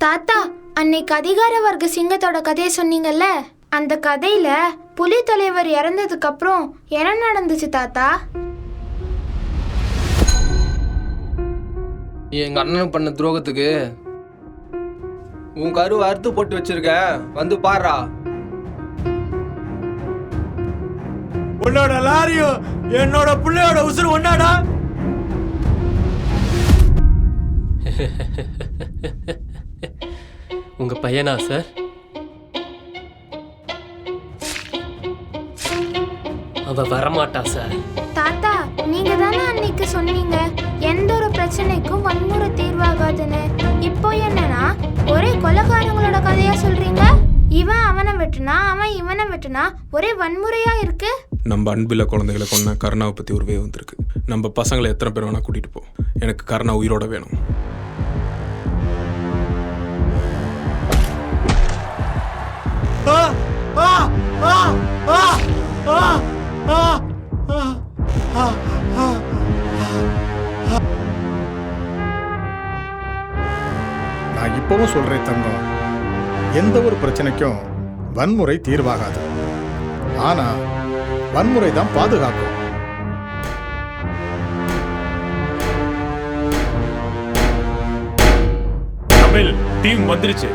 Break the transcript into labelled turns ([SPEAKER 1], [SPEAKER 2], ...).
[SPEAKER 1] தாத்தா, அன்னைக்கு அதிகார வர்க்க சிங்கத்தோட கதையை சொன்னீங்கல்ல, அந்த கதையில புலி தலைவர் இறந்ததுக்கு அப்புறம் என்ன நடந்துச்சு தாத்தா?
[SPEAKER 2] எங்க அண்ணன் பண்ண துரோகத்துக்கு உன் கருவை அறுத்து போட்டு வச்சிருக்க, வந்து பாருடா.
[SPEAKER 3] உன்னோட லாரியும் என்னோட பிள்ளையோட உசுறு ஒன்னாடா?
[SPEAKER 4] உங்க பையனா சார்? அவ வரமாட்டா சார்.
[SPEAKER 1] தாத்தா, நீங்க தானே அன்னைக்கு சொன்னீங்க எந்த ஒரு பிரச்சனைக்கும் வன்முறை தீர்வாகாதுன்னு. இப்போ என்னன்னா ஒரே கொலைகாரங்களோட கதையா சொல்றீங்க. இவன் அவனை வெட்டுனா, அவன் இவனை வெட்டுனா, ஒரே வன்முறையா இருக்கு.
[SPEAKER 5] நம்ம அன்பில் குழந்தைகளை கொன்ன கருணாவை பற்றி ஒரு வே வந்திருக்கு. நம்ம பசங்களை எத்தனை பேர் வேணால் கூட்டிகிட்டு போ, எனக்கு கருணா உயிரோட வேணும்.
[SPEAKER 6] நான் இப்பவும் சொல்றேன் தங்கம், எந்த ஒரு பிரச்சனைக்கும் வன்முறை தீர்வாகாது. ஆனா வன்முறை தான் பாதுகாக்கும்.
[SPEAKER 7] தமிழ் டீம் வந்துருச்சு.